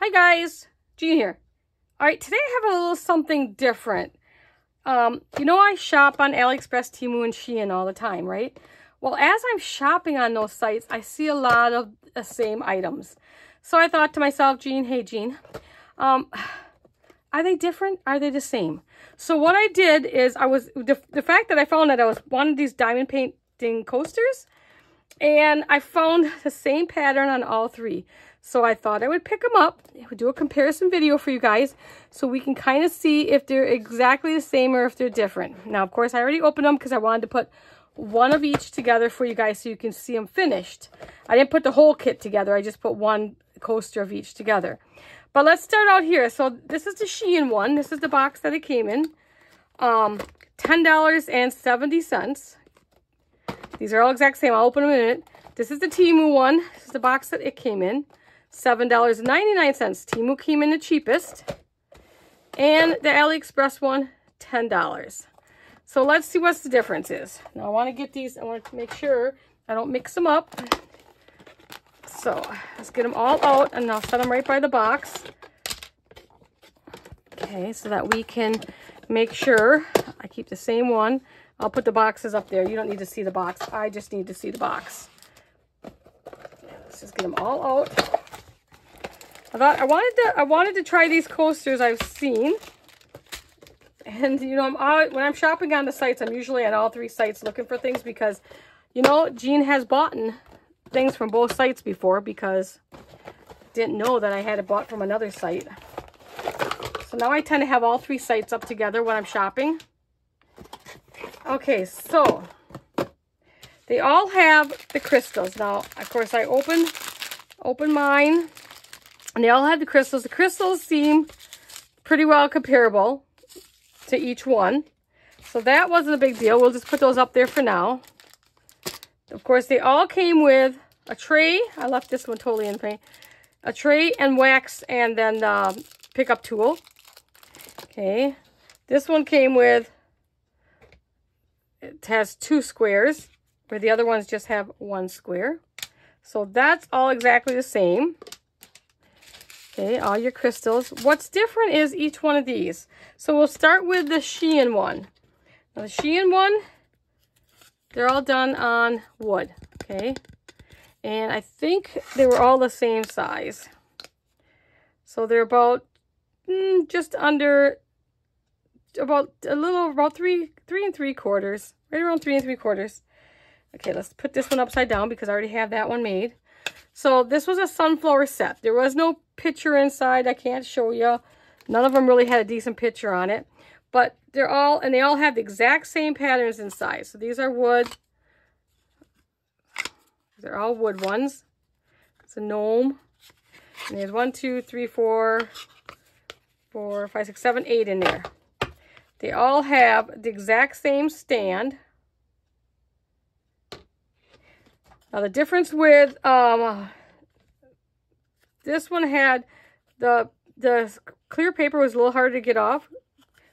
Hi guys, Jean here. All right, today I have a little something different. You know I shop on Aliexpress, Temu, and Shein all the time, right? Well, as I'm shopping on those sites, I see a lot of the same items. So I thought to myself, Jean, hey Jean, are they different? Are they the same? So what I did is the fact that I found that I wanted these diamond painting coasters, and I found the same pattern on all three. So I thought I would pick them up. I would do a comparison video for you guys so we can kind of see if they're exactly the same or if they're different. Now, of course, I already opened them because I wanted to put one of each together for you guys so you can see them finished. I didn't put the whole kit together. I just put one coaster of each together. But let's start out here. So this is the Shein one. This is the box that it came in. $10.70. These are all exact same. I'll open them in a minute. This is the Temu one. This is the box that it came in. $7.99. Temu came in the cheapest. And the AliExpress one, $10. So let's see what the difference is. Now I want to get these, I want to make sure I don't mix them up. So let's get them all out and I'll set them right by the box. Okay, so that we can make sure I keep the same one. I'll put the boxes up there. You don't need to see the box. I just need to see the box. Let's just get them all out. I wanted to try these coasters I've seen. And you know, when I'm shopping on the sites, I'm usually on all three sites looking for things because, you know, Jean has bought things from both sites before because I didn't know that I had it bought from another site. So now I tend to have all three sites up together when I'm shopping. Okay, so they all have the crystals. Now, of course, I opened mine, and they all had the crystals. The crystals seem pretty well comparable to each one. So that wasn't a big deal. We'll just put those up there for now. Of course, they all came with a tray. I left this one totally in paint. A tray and wax and then the pickup tool. Okay. This one came with, it has 2 squares, where the other ones just have 1 square. So that's all exactly the same. Okay, all your crystals. What's different is each one of these. So we'll start with the Shein one. Now the Shein one, they're all done on wood, okay? And I think they were all the same size. So they're about just under, about 3 3/4, right around 3 3/4. Okay, let's put this one upside down because I already have that one made. So this was a sunflower set. There was no picture inside. I can't show you. None of them really had a decent picture on it. But they all have the exact same patterns inside. So these are wood. They're all wood ones. It's a gnome. And there's 1, 2, 3, 4, 5, 6, 7, 8 in there. They all have the exact same stand. Now the difference with this one had the clear paper was a little harder to get off,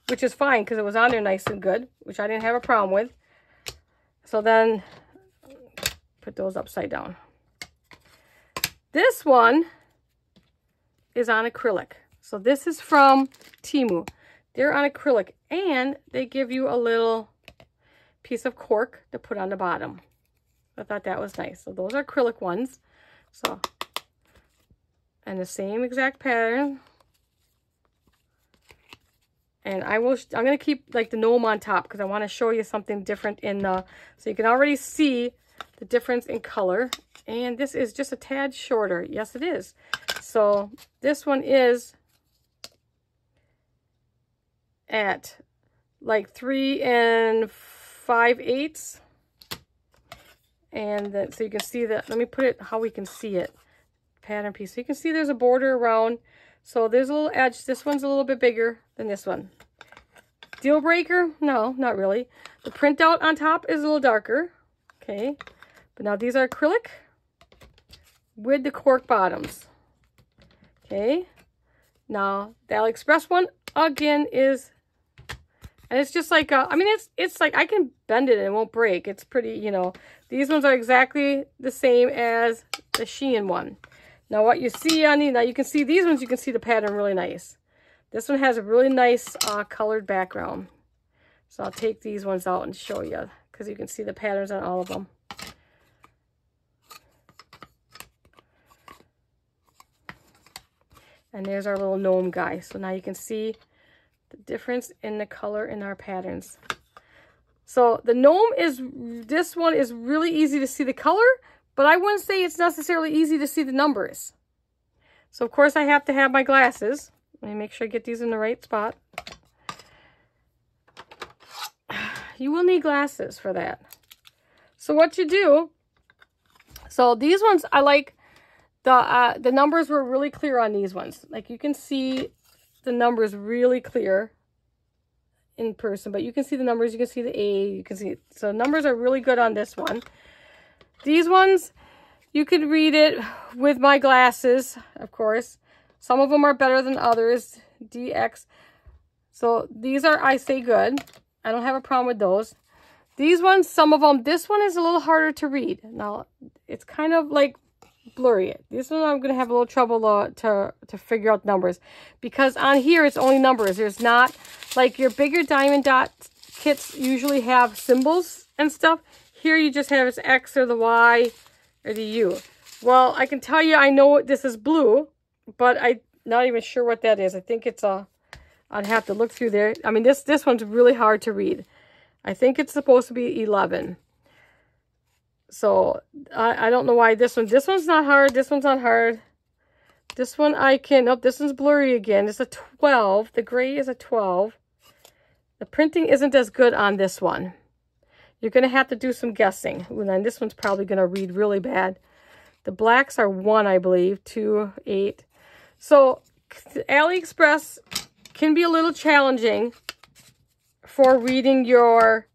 which is fine because it was on there nice and good, which I didn't have a problem with. So then put those upside down. This one is on acrylic. So this is from Temu. They're on acrylic and they give you a little piece of cork to put on the bottom. I thought that was nice. So those are acrylic ones. So, and the same exact pattern. And I'm going to keep like the gnome on top because I want to show you something different so you can already see the difference in color. And this is just a tad shorter. Yes, it is. So this one is at like 3 5/8. And then, so you can see that, let me put it how we can see it. Pattern piece. So you can see there's a border around. So there's a little edge. This one's a little bit bigger than this one. Deal breaker? No, not really. The printout on top is a little darker. Okay. But now these are acrylic with the cork bottoms. Okay. Now the AliExpress one again is, and it's just like, I mean, it's like I can bend it and it won't break. It's pretty, you know, these ones are exactly the same as the Shein one. Now what you see on these, now you can see these ones, you can see the pattern really nice. This one has a really nice colored background. So I'll take these ones out and show you, because you can see the patterns on all of them. And there's our little gnome guy. So now you can see the difference in the color in our patterns. So the gnome is, this one is really easy to see the color, but I wouldn't say it's necessarily easy to see the numbers. So of course I have to have my glasses. Let me make sure I get these in the right spot. You will need glasses for that. So what you do, so these ones I like, the numbers were really clear on these ones. Like you can see the numbers really clear in person, but you can see the numbers, you can see the A, you can see, so numbers are really good on this one. These ones, you can read it with my glasses, of course. Some of them are better than others, DX. So these are, I say, good. I don't have a problem with those. These ones, some of them, this one is a little harder to read. Now, it's kind of like blurry. This one I'm going to have a little trouble to figure out numbers, because on here it's only numbers. There's not, like your bigger diamond dot kits usually have symbols and stuff. Here you just have this X or the Y or the U. Well, I can tell you I know this is blue, but I'm not even sure what that is. I think it's a, I'd have to look through there. I mean, this one's really hard to read. I think it's supposed to be 11. So I don't know why this one's not hard. This one's not hard. This one I can, nope, this one's blurry again. It's a 12. The gray is a 12. The printing isn't as good on this one. You're going to have to do some guessing. And then this one's probably going to read really bad. The blacks are 1, I believe, 2, 8. So AliExpress can be a little challenging for reading your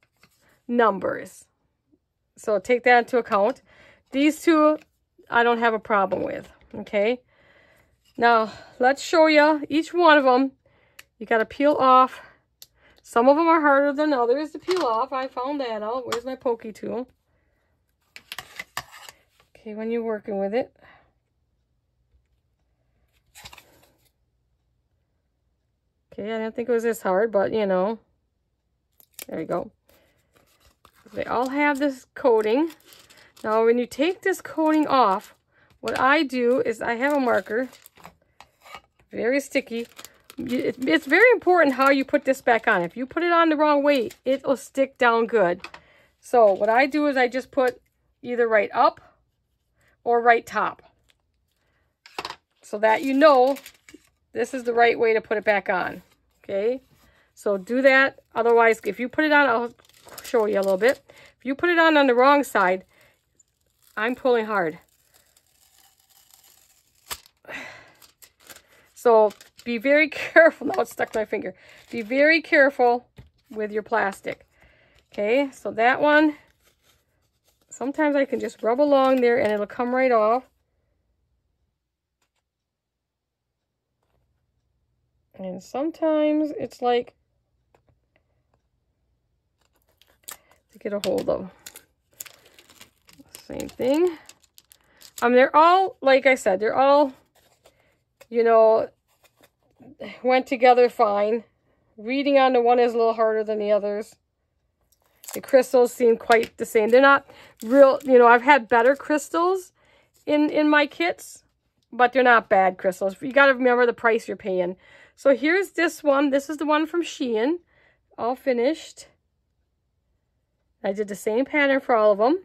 numbers. So take that into account. These two, I don't have a problem with, okay? Now, let's show you each one of them. You got to peel off. Some of them are harder than others to peel off. I found that out. Where's my pokey tool? Okay, when you're working with it. Okay, I didn't think it was this hard, but you know. There we go. They all have this coating. Now, when you take this coating off, what I do is I have a marker, very sticky. It's very important how you put this back on. If you put it on the wrong way, it will stick down good. So what I do is I just put either right up or right top, so that you know this is the right way to put it back on. Okay, so do that. Otherwise, if you put it on, I'll show you a little bit. If you put it on the wrong side, I'm pulling hard. So be very careful. Now it's stuck to my finger. Be very careful with your plastic. Okay, so that one, sometimes I can just rub along there and it'll come right off. And sometimes it's like to get a hold of. Same thing. They're all, like I said, they're all, you know, went together fine. Reading on the one is a little harder than the others. The crystals seem quite the same. They're not real, you know, I've had better crystals in my kits, but they're not bad crystals. You got to remember the price you're paying. So here's this one. This is the one from Shein, all finished. I did the same pattern for all of them.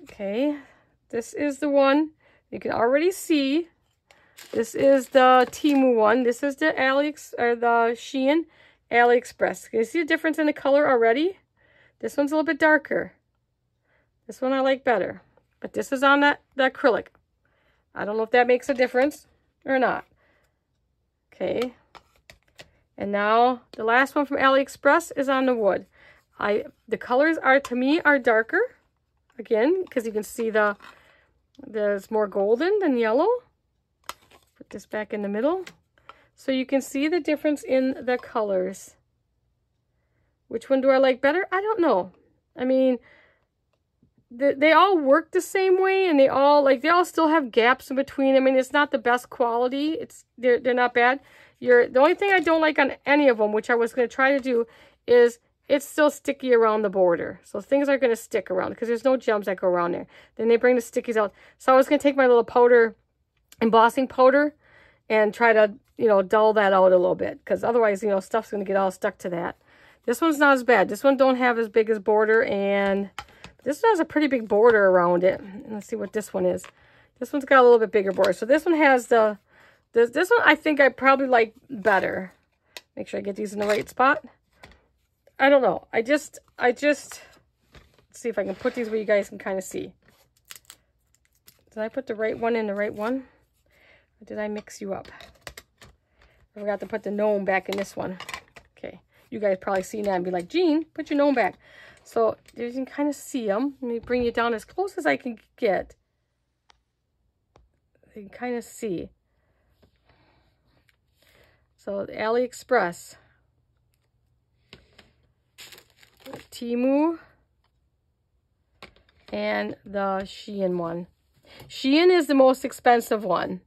Okay, this is the one you can already see. This is the Temu one. This is the Shein Aliexpress. Can you see the difference in the color already? This one's a little bit darker. This one I like better. But this is on the acrylic. I don't know if that makes a difference or not. Okay. And now the last one from AliExpress is on the wood. The colors are, to me, are darker. Again, because you can see there's more golden than yellow. Put this back in the middle. So you can see the difference in the colors. Which one do I like better? I don't know. I mean, they all work the same way, and they all still have gaps in between. I mean, it's not the best quality. They're not bad. The only thing I don't like on any of them, which I was going to try to do, is it's still sticky around the border. So things are going to stick around because there's no gems that go around there. Then they bring the stickies out. So I was going to take my little powder, embossing powder, and try to, dull that out a little bit. Because otherwise, stuff's going to get all stuck to that. This one's not as bad. This one don't have as big as border, and this one has a pretty big border around it. Let's see what this one is. This one's got a little bit bigger border. So this one has this one I think I probably like better. Make sure I get these in the right spot. I don't know. I just, let's see if I can put these where you guys can kind of see. Did I put the right one in the right one? Or did I mix you up? I forgot to put the gnome back in this one. Okay. You guys probably seen that and be like, Jean, put your gnome back. So you can kind of see them. Let me bring you down as close as I can get. You can kind of see. So the Aliexpress. Temu, and the Shein one. Shein is the most expensive one.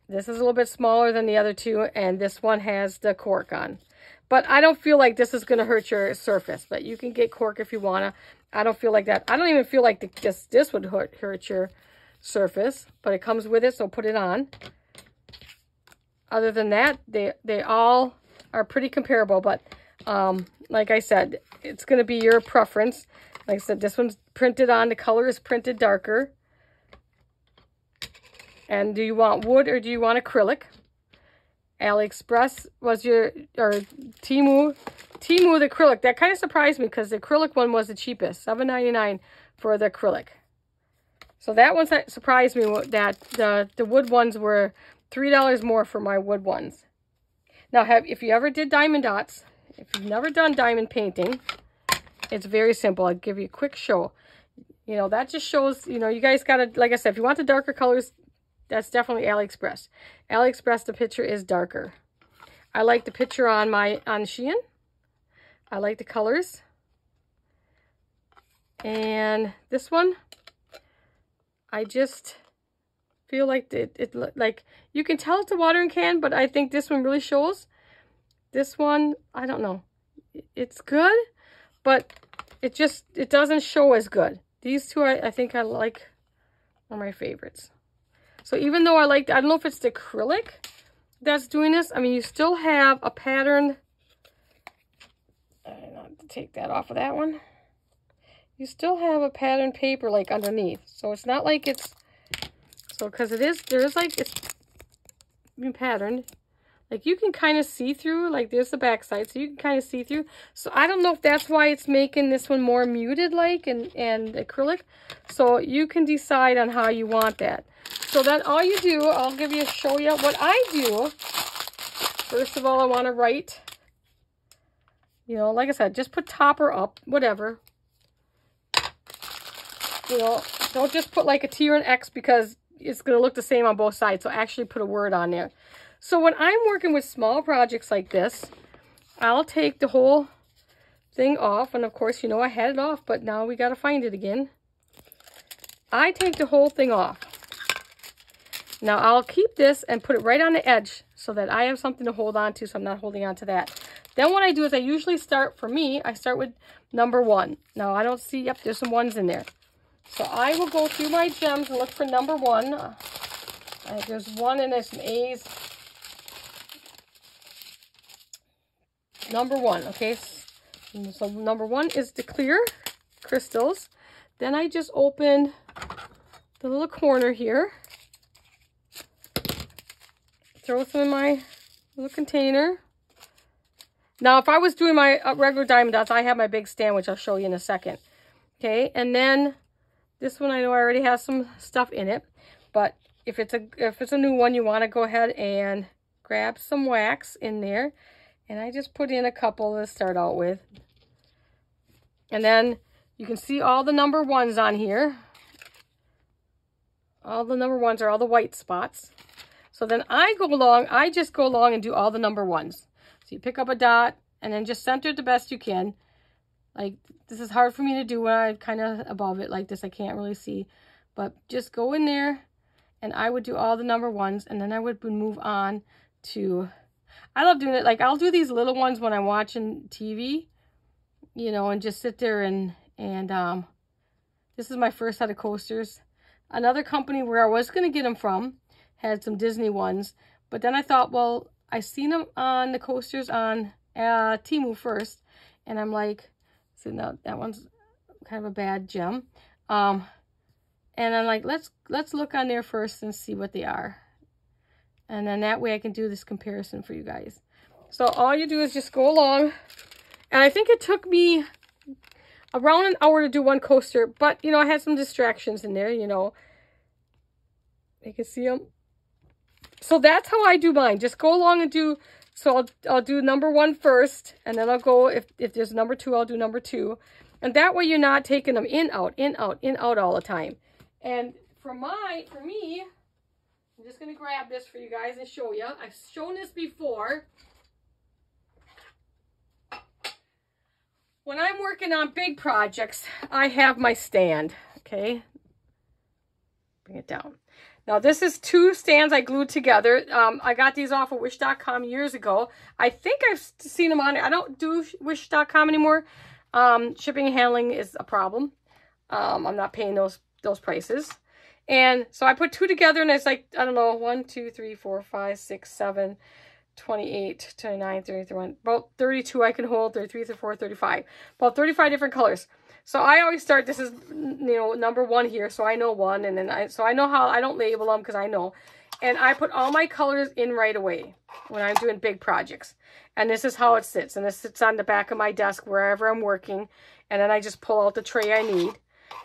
This is a little bit smaller than the other two, and this one has the cork on. But I don't feel like this is going to hurt your surface, but you can get cork if you want to. I don't feel like that. I don't even feel like this would hurt your surface, but it comes with it, so put it on. Other than that, they all are pretty comparable, but like I said, it's going to be your preference. Like I said, this one's printed on. The color is printed darker. And do you want wood or do you want acrylic? Aliexpress was or Temu the acrylic. That kind of surprised me because the acrylic one was the cheapest, $7.99 for the acrylic. So that one surprised me that the wood ones were $3 more for my wood ones. Now, if you ever did diamond dots, if you've never done diamond painting, it's very simple. I'll give you a quick show. That just shows, you guys got to, like I said, if you want the darker colors, that's definitely Aliexpress. Aliexpress, the picture is darker. I like the picture on Shein. I like the colors. And this one, I just feel like like you can tell it's a watering can, but I think this one really shows. This one, I don't know. It's good, but it doesn't show as good. These two, I think I like, are my favorites. So even though I don't know if it's the acrylic that's doing this. I mean, you still have a pattern. I don't know, to take that off of that one. You still have a pattern paper like underneath. So it's not like it's, because there is like, it's patterned. Like you can kind of see through, like there's the back side, so you can kind of see through. So I don't know if that's why it's making this one more muted like and acrylic. So you can decide on how you want that. So then all you do, I'll show you what I do. First of all, I want to write, like I said, just put topper up, whatever. Don't just put like a T or an X because it's going to look the same on both sides. So actually put a word on there. So when I'm working with small projects like this, I'll take the whole thing off. And of course, I had it off, but now we got to find it again. I take the whole thing off. Now I'll keep this and put it right on the edge so that I have something to hold on to, so I'm not holding on to that. Then what I do is I usually start with number 1. Now I don't see, yep, there's some 1s in there. So I will go through my gems and look for number 1. There's 1 and there's some A's. Number 1, okay. So number 1 is the clear crystals. Then I just open the little corner here. Throw some in my little container. Now, if I was doing my regular diamond dots, I have my big stand, which I'll show you in a second. Okay, and then this one I know I already have some stuff in it, but if it's a new one, you want to go ahead and grab some wax in there, and I just put in a couple to start out with. And then you can see all the number 1s on here. All the number 1s are all the white spots. So then I just go along and do all the number 1s. So you pick up a dot and then just center it the best you can. Like, this is hard for me to do when I'm kind of above it like this. I can't really see. But just go in there, and I would do all the number ones, and then I would move on to... I love doing it. Like, I'll do these little ones when I'm watching TV, you know, and just sit there and this is my first set of coasters. Another company where I was going to get them from had some Disney ones, but then I thought, well, I seen them on the coasters on Temu first, and I'm like, so no, that one's kind of a bad gem. And I'm like, let's look on there first and see what they are. And then that way I can do this comparison for you guys. So all you do is just go along. And I think it took me around an hour to do one coaster. But, you know, I had some distractions in there, you know. You can see them. So that's how I do mine. Just go along and do... So I'll do number one first. And then I'll go... If there's number two, I'll do number two. And that way you're not taking them in, out, in, out, in, out all the time. And for me... I'm just going to grab this for you guys and show you. I've shown this before. When I'm working on big projects, I have my stand. Okay. Bring it down. Now, this is 2 stands I glued together. I got these off of Wish.com years ago. I think I've seen them on it. I don't do Wish.com anymore. Shipping and handling is a problem. I'm not paying those prices. And so I put 2 together, and it's like, I don't know, 1, 2, 3, 4, 5, 6, 7, 28, 29, 31, about 32 I can hold, 33, 34, 35, about 35 different colors. So I always start, this is, you know, number 1 here, so I know 1, and then so I know how, I don't label them because I know. And I put all my colors in right away when I'm doing big projects. And this is how it sits, and this sits on the back of my desk wherever I'm working, and then I just pull out the tray I need.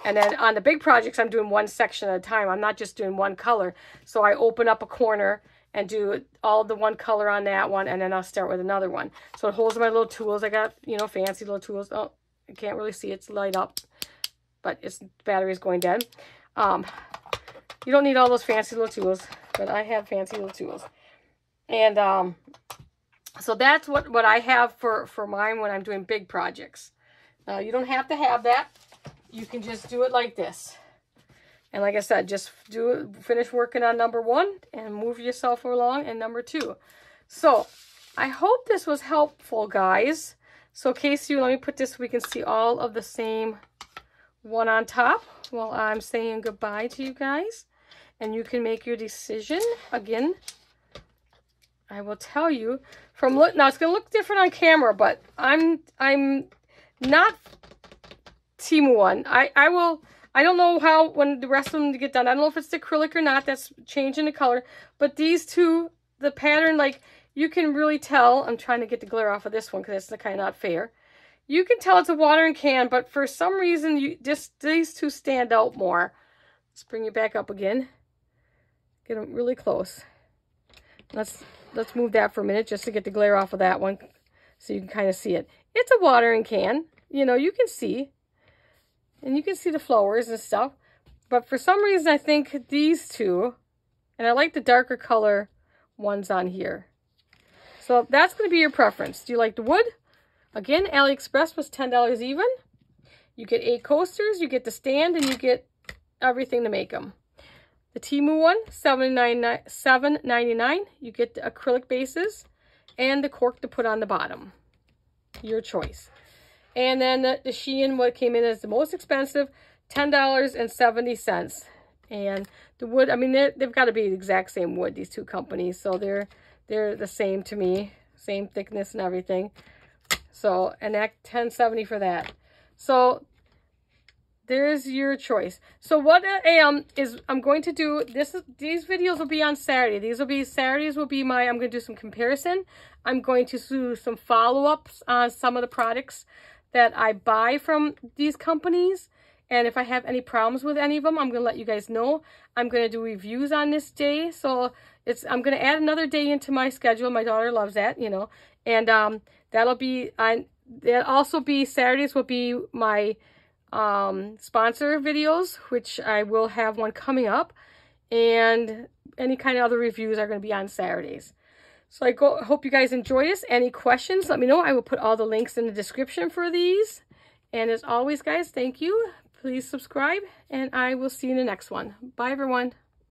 And then on the big projects, I'm doing one section at a time. I'm not just doing one color. So I open up a corner and do all the one color on that one, and then I'll start with another one. So it holds my little tools. I got, you know, fancy little tools. Oh, I can't really see it's light up, but its battery's going dead. You don't need all those fancy little tools, but I have fancy little tools. And so that's what I have for mine when I'm doing big projects. You don't have to have that. You can just do it like this. And like I said, just finish working on number 1 and move yourself along in number 2. So I hope this was helpful, guys. So Casey, let me put this so we can see all of the same one on top while I'm saying goodbye to you guys. And you can make your decision. Again, I will tell you from look. Now it's gonna look different on camera, but I'm not Temu one. I don't know how when the rest of them get done. I don't know if it's the acrylic or not. That's changing the color. But these two, the pattern, like you can really tell. I'm trying to get the glare off of this one because it's kind of not fair. You can tell it's a watering can, but for some reason, these two stand out more. Let's bring you back up again. Get them really close. Let's move that for a minute just to get the glare off of that one so you can kind of see it. It's a watering can. You know, you can see. And you can see the flowers and stuff. But for some reason, I think these two, and I like the darker color ones on here. So that's going to be your preference. Do you like the wood? Again, Aliexpress was $10 even. You get 8 coasters, you get the stand, and you get everything to make them. The Temu one, $7.99. You get the acrylic bases and the cork to put on the bottom. Your choice. And then the Shein, what came in as the most expensive, $10.70. And the wood, I mean, they've got to be the exact same wood, these two companies. So they're the same to me, same thickness and everything. So, and that $10.70 for that. So there's your choice. So what I'm going to do, these videos will be on Saturday. Saturdays will be I'm going to do some comparison. I'm going to do some follow-ups on some of the products that I buy from these companies. And if I have any problems with any of them, I'm going to let you guys know. I'm going to do reviews on this day. So I'm going to add another day into my schedule. My daughter loves that, you know. And that'll also be Saturdays will be my sponsor videos, which I will have one coming up. And any kind of other reviews are going to be on Saturdays. So I hope you guys enjoy this. Any questions, let me know. I will put all the links in the description for these. And as always, guys, thank you. Please subscribe, and I will see you in the next one. Bye, everyone.